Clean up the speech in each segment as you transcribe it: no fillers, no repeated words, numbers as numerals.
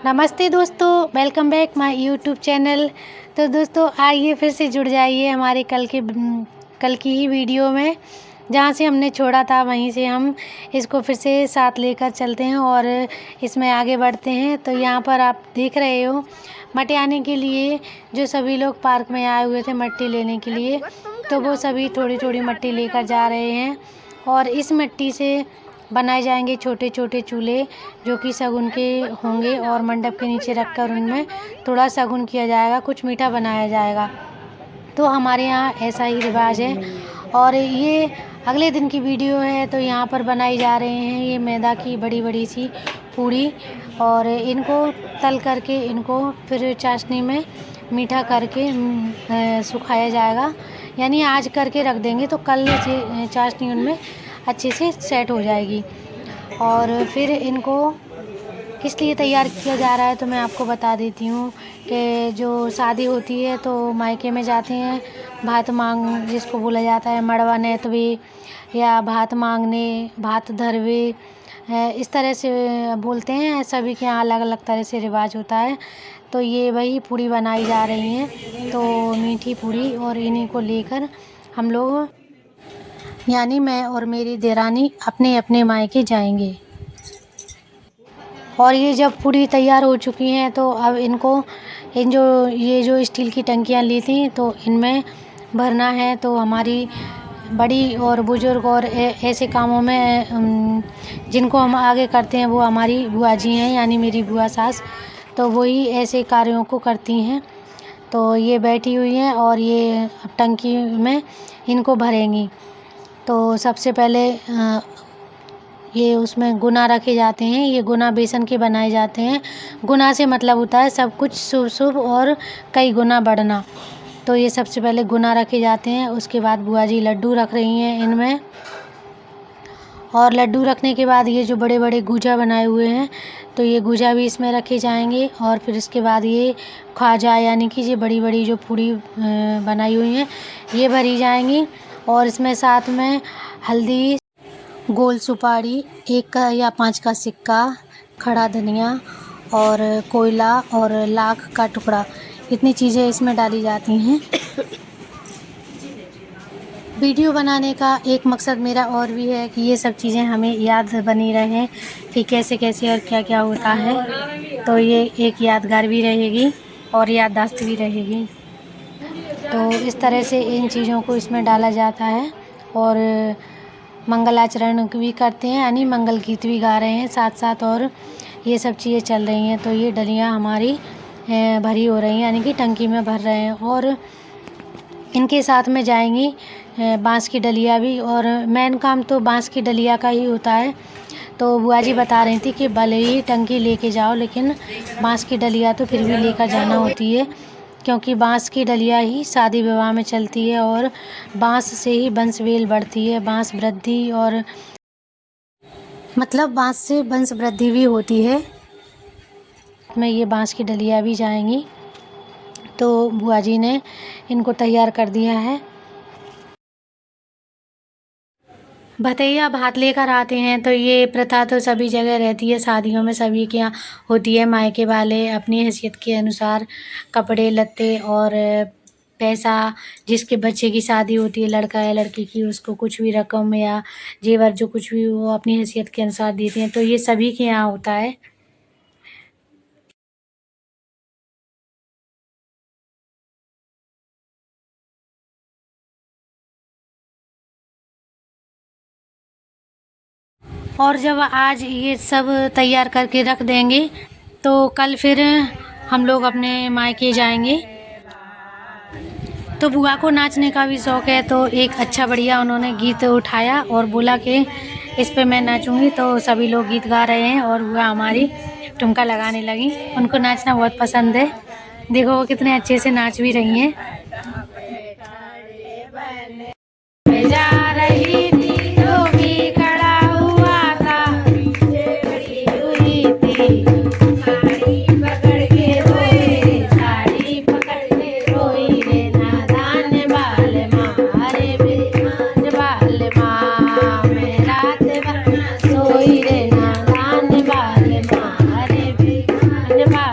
नमस्ते दोस्तों, welcome back my YouTube channel. तो दोस्तों आइए फिर से जुड़ जाइए हमारे कल की ही वीडियो में। जहाँ से हमने छोड़ा था वहीं से हम इसको फिर से साथ लेकर चलते हैं और इसमें आगे बढ़ते हैं। तो यहाँ पर आप देख रहे हो मटियाने के लिए जो सभी लोग पार्क में आए हुए थे मट्टी लेने के लिए, तो वो सभी थोड़ी थोड़ी मट्टी लेकर जा रहे हैं। और इस मिट्टी से बनाए जाएंगे छोटे छोटे चूल्हे जो कि शगुन के होंगे और मंडप के नीचे रखकर उनमें थोड़ा शगुन किया जाएगा, कुछ मीठा बनाया जाएगा। तो हमारे यहाँ ऐसा ही रिवाज है। और ये अगले दिन की वीडियो है। तो यहाँ पर बनाई जा रहे हैं ये मैदा की बड़ी बड़ी सी पूड़ी और इनको तल करके इनको फिर चाशनी में मीठा करके सुखाया जाएगा। यानी आज करके रख देंगे तो कल चाशनी उनमें अच्छे से सेट हो जाएगी। और फिर इनको किस लिए तैयार किया जा रहा है तो मैं आपको बता देती हूँ कि जो शादी होती है तो मायके में जाते हैं भात मांग, जिसको बोला जाता है मड़वा नेतवे या भात मांगने, भात धरवे, इस तरह से बोलते हैं। सभी के यहाँ अलग अलग तरह से रिवाज होता है। तो ये वही पूड़ी बनाई जा रही है, तो मीठी पूड़ी, और इन्हीं को लेकर हम लोग यानी मैं और मेरी देरानी अपने अपने मायके जाएंगे। और ये जब पूरी तैयार हो चुकी हैं तो अब इनको ये जो स्टील की टंकियाँ ली थी तो इनमें भरना है। तो हमारी बड़ी और बुजुर्ग और ऐसे कामों में जिनको हम आगे करते हैं वो हमारी बुआ जी हैं, यानी मेरी बुआ सास, तो वही ऐसे कार्यों को करती हैं। तो ये बैठी हुई हैं और ये टंकी में इनको भरेंगी। तो सबसे पहले ये उसमें गुना रखे जाते हैं। ये गुना बेसन के बनाए जाते हैं। गुना से मतलब होता है सब कुछ शुभ शुभ और कई गुना बढ़ना। तो ये सबसे पहले गुना रखे जाते हैं। उसके बाद बुआ जी लड्डू रख रही हैं इनमें, और लड्डू रखने के बाद ये जो बड़े बड़े गुजा बनाए हुए हैं तो ये गुजा भी इसमें रखे जाएंगे। और फिर इसके बाद ये ख्वाजा यानी कि ये बड़ी बड़ी जो पूड़ी बनाई हुई हैं ये भरी जाएंगी। और इसमें साथ में हल्दी, गोल सुपारी, 1 का या 5 का सिक्का, खड़ा धनिया और कोयला और लाख का टुकड़ा, इतनी चीज़ें इसमें डाली जाती हैं। वीडियो बनाने का एक मकसद मेरा और भी है कि ये सब चीज़ें हमें याद बनी रहें कि कैसे कैसे और क्या क्या होता है। तो ये एक यादगार भी रहेगी और याददाश्त भी रहेगी। तो इस तरह से इन चीज़ों को इसमें डाला जाता है। और मंगलाचरण भी करते हैं, यानी मंगल गीत भी गा रहे हैं साथ साथ, और ये सब चीज़ें चल रही हैं। तो ये डलियाँ हमारी भरी हो रही हैं, यानी कि टंकी में भर रहे हैं। और इनके साथ में जाएंगी बांस की डलिया भी, और मेन काम तो बांस की डलिया का ही होता है। तो बुआ जी बता रही थी कि भले ही टंकी लेके जाओ लेकिन बांस की डलिया तो फिर भी लेकर जाना होती है, क्योंकि बांस की डलिया ही शादी विवाह में चलती है और बांस से ही वंशवेल बढ़ती है, बांस वृद्धि, और मतलब बांस से वंश वृद्धि भी होती है। में ये बांस की डलिया भी जाएंगी। तो बुआ जी ने इनको तैयार कर दिया है। भतैया भात लेकर आते हैं। तो ये प्रथा तो सभी जगह रहती है, शादियों में सभी के यहाँ होती है। मायके वाले अपनी हैसियत के अनुसार कपड़े लत्ते और पैसा, जिसके बच्चे की शादी होती है लड़का या लड़की की, उसको कुछ भी रकम या जेवर जो कुछ भी वो अपनी हैसियत के अनुसार देते हैं। तो ये सभी के यहाँ होता है। और जब आज ये सब तैयार करके रख देंगे तो कल फिर हम लोग अपने मायके जाएंगे। तो बुआ को नाचने का भी शौक़ है, तो एक अच्छा बढ़िया उन्होंने गीत उठाया और बोला कि इस पे मैं नाचूंगी। तो सभी लोग गीत गा रहे हैं और बुआ हमारी ठुमका लगाने लगी। उनको नाचना बहुत पसंद है। देखो वो कितने अच्छे से नाच भी रही हैं। जा रही थी तो भी खड़ा हुआ था, पीछे खड़ी हुई थी, साड़ी पकड़ के रोई, साड़ी पकड़ के रोई रे नादान बाल मारे बेईमान बाल माँ, मैं रात भर सोई रे नादान बाल मारे बेईमान बाल।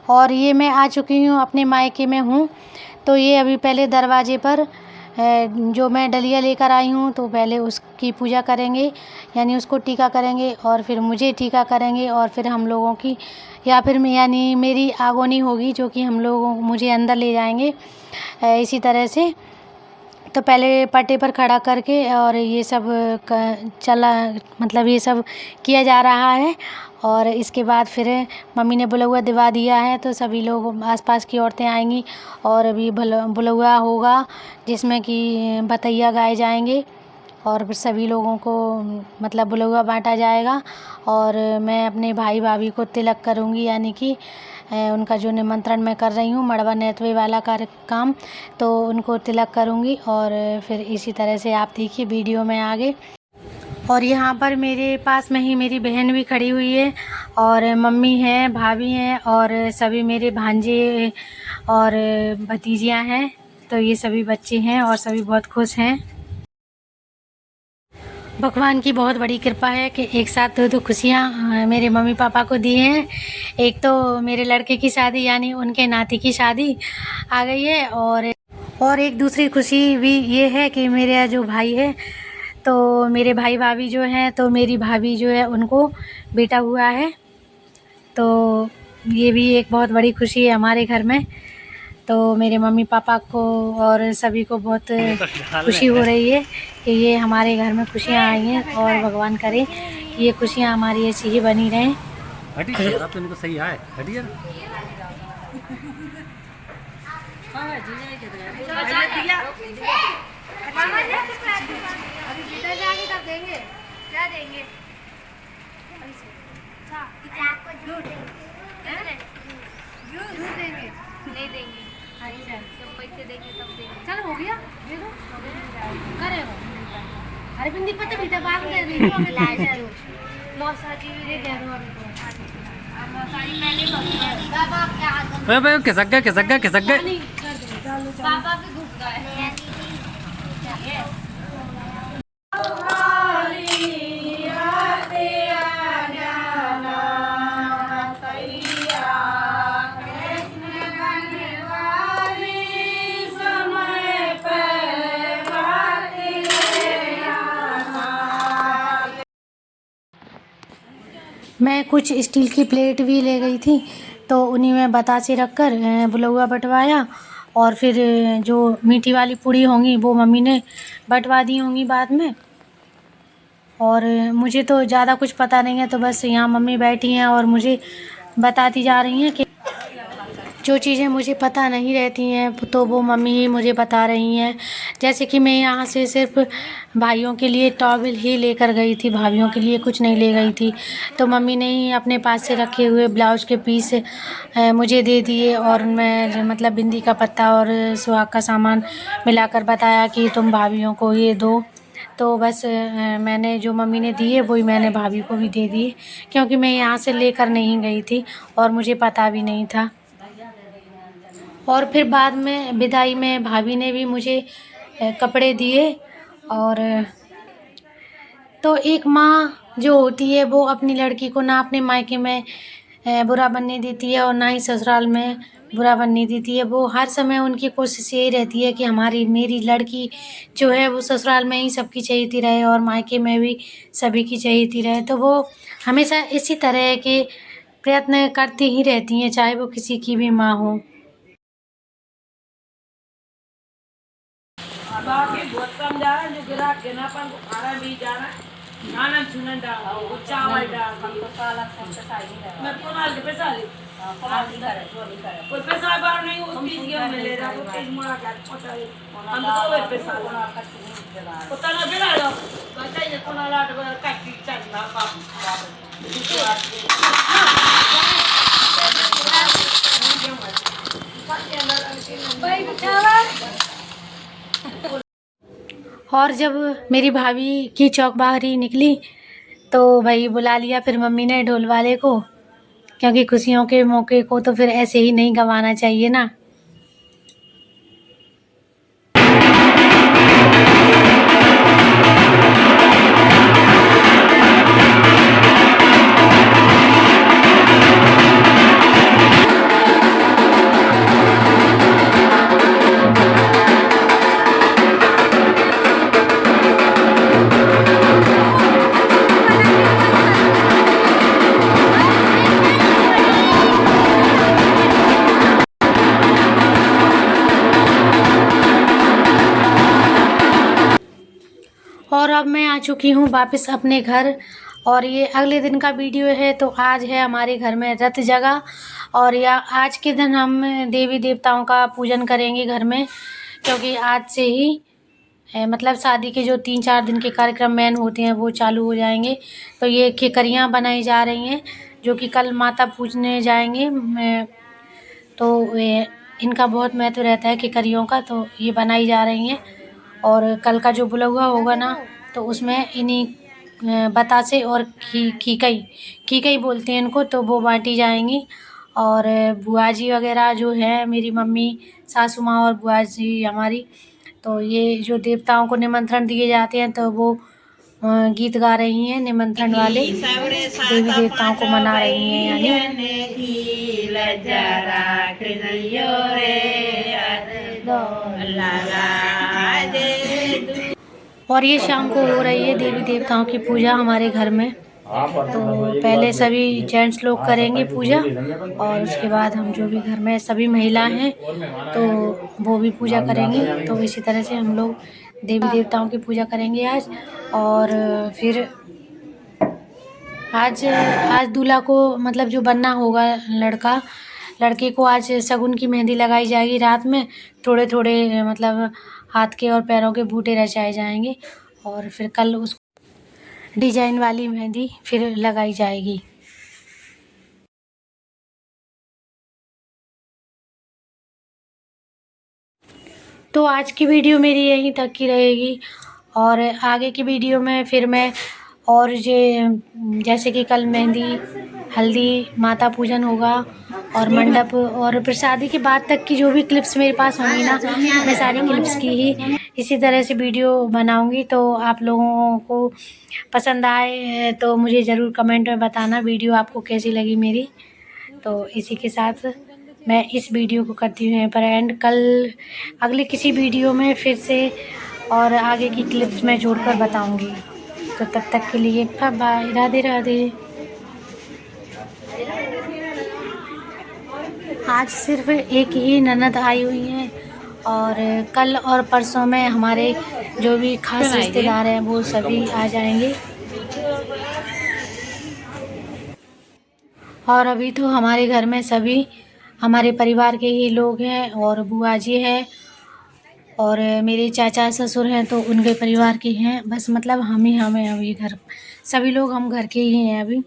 और ये मैं आ चुकी हूँ अपने मायके में हूँ। तो ये अभी पहले दरवाजे पर जो मैं डलिया लेकर आई हूँ तो पहले उसकी पूजा करेंगे, यानी उसको टीका करेंगे और फिर मुझे टीका करेंगे और फिर हम लोगों की या फिर यानी मेरी आगोनी होगी जो कि हम लोगों मुझे अंदर ले जाएंगे। इसी तरह से तो पहले पट्टे पर खड़ा करके और ये सब चला मतलब ये सब किया जा रहा है। और इसके बाद फिर मम्मी ने बुलौआ दिवा दिया है तो सभी लोग आसपास की औरतें आएंगी और अभी बुलौआ होगा जिसमें कि बतैया गाए जाएंगे और फिर सभी लोगों को मतलब बुलौआ बांटा जाएगा। और मैं अपने भाई भाभी को तिलक करूँगी, यानी कि उनका जो निमंत्रण मैं कर रही हूँ मड़वा नेतवे वाला काम, तो उनको तिलक करूँगी। और फिर इसी तरह से आप देखिए वीडियो में आगे। और यहाँ पर मेरे पास में ही मेरी बहन भी खड़ी हुई है और मम्मी हैं, भाभी हैं और सभी मेरे भांजे और भतीजियाँ हैं। तो ये सभी बच्चे हैं और सभी बहुत खुश हैं। भगवान की बहुत बड़ी कृपा है कि एक साथ दो खुशियाँ मेरे मम्मी पापा को दी हैं। एक तो मेरे लड़के की शादी यानी उनके नाती की शादी आ गई है और एक दूसरी खुशी भी ये है कि मेरा जो भाई है तो मेरे भाई भाभी जो हैं तो मेरी भाभी जो है उनको बेटा हुआ है। तो ये भी एक बहुत बड़ी खुशी है हमारे घर में। तो मेरे मम्मी पापा को और सभी को बहुत खुशी हो रही है कि ये हमारे घर में खुशियाँ आई हैं और भगवान करे कि ये खुशियाँ हमारी ऐसी ही बनी रहें। तो सही है नहीं देंगे। अच्छा जब पैसे देंगे तब देंगे। चल हो गया दे दो करेगा। अरे बिंदी पता भी था बात कर रही हूं मैं मौसा जी दे दे दो अभी मौसा जी मैंने बाबा क्या अबे खिसक गए पापा भी घुस गए। मैं कुछ स्टील की प्लेट भी ले गई थी तो उन्हीं में बतासे रख कर बुलौआ बंटवाया। और फिर जो मीठी वाली पूड़ी होंगी वो मम्मी ने बंटवा दी होंगी बाद में। और मुझे तो ज़्यादा कुछ पता नहीं है, तो बस यहाँ मम्मी बैठी हैं और मुझे बताती जा रही हैं कि जो चीज़ें मुझे पता नहीं रहती हैं तो वो मम्मी ही मुझे बता रही हैं। जैसे कि मैं यहाँ से सिर्फ भाइयों के लिए टॉवल ही लेकर गई थी, भाभीयों के लिए कुछ नहीं ले गई थी। तो मम्मी ने ही अपने पास से रखे हुए ब्लाउज़ के पीस मुझे दे दिए और उनमें मतलब बिंदी का पत्ता और सुहाग का सामान मिलाकर बताया कि तुम भाभीयों को ये दो। तो बस मैंने जो मम्मी ने दिए वही मैंने भाभी को भी दे दिए, क्योंकि मैं यहाँ से लेकर नहीं गई थी और मुझे पता भी नहीं था। और फिर बाद में विदाई में भाभी ने भी मुझे कपड़े दिए। और तो एक माँ जो होती है वो अपनी लड़की को ना अपने मायके में बुरा बनने देती है और ना ही ससुराल में बुरा बनने देती है। वो हर समय उनकी कोशिश यही रहती है कि मेरी लड़की जो है वो ससुराल में ही सबकी चहेती रहे और मायके में भी सभी की चहेती रहे। तो वो हमेशा इसी तरह के प्रयत्न करती ही रहती हैं, चाहे वो किसी की भी माँ हो। बहुत कम जा रहा है, जो ग्राहक के ना अपन को खाना भी जा रहा है, नाना चुना डाल वो चावल डाल मैं पुनाल के पैसा ले कोई पैसा बार नहीं वो चीज के में ले रहा वो चीज मोड़ा का पता है हम तो वे पैसा पता ना बिना लो बताइए पुनाल लाट काटी चलना बाप भाई चावल और जब मेरी भाभी की चौक बाहरी निकली तो भाई बुला लिया फिर मम्मी ने ढोल वाले को, क्योंकि खुशियों के मौके को तो फिर ऐसे ही नहीं गंवाना चाहिए ना। और अब मैं आ चुकी हूँ वापस अपने घर, और ये अगले दिन का वीडियो है। तो आज है हमारे घर में रथ जगह, और या आज के दिन हम देवी देवताओं का पूजन करेंगे घर में, क्योंकि आज से ही मतलब शादी के जो 3-4 दिन के कार्यक्रम मेन होते हैं वो चालू हो जाएंगे। तो ये खिकरियाँ बनाई जा रही हैं जो कि कल माता पूजने जाएंगे। तो इनका बहुत महत्व रहता है खिकरियों का, तो ये बनाई जा रही हैं। और कल का जो बुलौआ होगा ना, तो उसमें इन्हीं बतासे और खीकई बोलते हैं इनको, तो वो बांटी जाएंगी। और बुआ जी वगैरह जो है, मेरी मम्मी, सासू माँ और बुआ जी हमारी, तो ये जो देवताओं को निमंत्रण दिए जाते हैं तो वो गीत गा रही हैं निमंत्रण वाले, देवी देवताओं को मना रही हैं यानी। और ये शाम को हो रही है देवी देवताओं की पूजा हमारे घर में। तो पहले सभी जेंट्स लोग करेंगे पूजा, और उसके बाद हम जो भी घर में सभी महिला हैं तो वो भी पूजा करेंगी। तो इसी तरह से हम लोग देवी देवताओं की पूजा करेंगे आज। और फिर आज दूल्हा को मतलब जो बनना होगा लड़के को आज शगुन की मेहंदी लगाई जाएगी रात में। थोड़े थोड़े मतलब हाथ के और पैरों के बूटे रचाए जाएंगे, और फिर कल उस डिजाइन वाली मेहंदी फिर लगाई जाएगी। तो आज की वीडियो मेरी यहीं तक की रहेगी, और आगे की वीडियो में फिर मैं और जैसे कि कल मेहंदी, हल्दी, माता पूजन होगा और मंडप, और फिर शादी के बाद तक की जो भी क्लिप्स मेरे पास होंगी ना, मैं सारी क्लिप्स की ही इसी तरह से वीडियो बनाऊंगी। तो आप लोगों को पसंद आए तो मुझे ज़रूर कमेंट में बताना वीडियो आपको कैसी लगी मेरी। तो इसी के साथ मैं इस वीडियो को करती हूँ यहाँ पर एंड। कल अगले किसी वीडियो में फिर से और आगे की क्लिप्स में जोड़कर बताऊंगी। तो तब तक के लिए बाय बाय, राधे राधे। आज सिर्फ एक ही ननद आई हुई है, और कल और परसों में हमारे जो भी खास रिश्तेदार हैं वो सभी आ जाएंगे। और अभी तो हमारे घर में सभी हमारे परिवार के ही लोग हैं, और बुआ जी हैं और मेरे चाचा ससुर हैं तो उनके परिवार के हैं। बस मतलब हम ही हमें अभी घर सभी लोग हम घर के ही हैं अभी।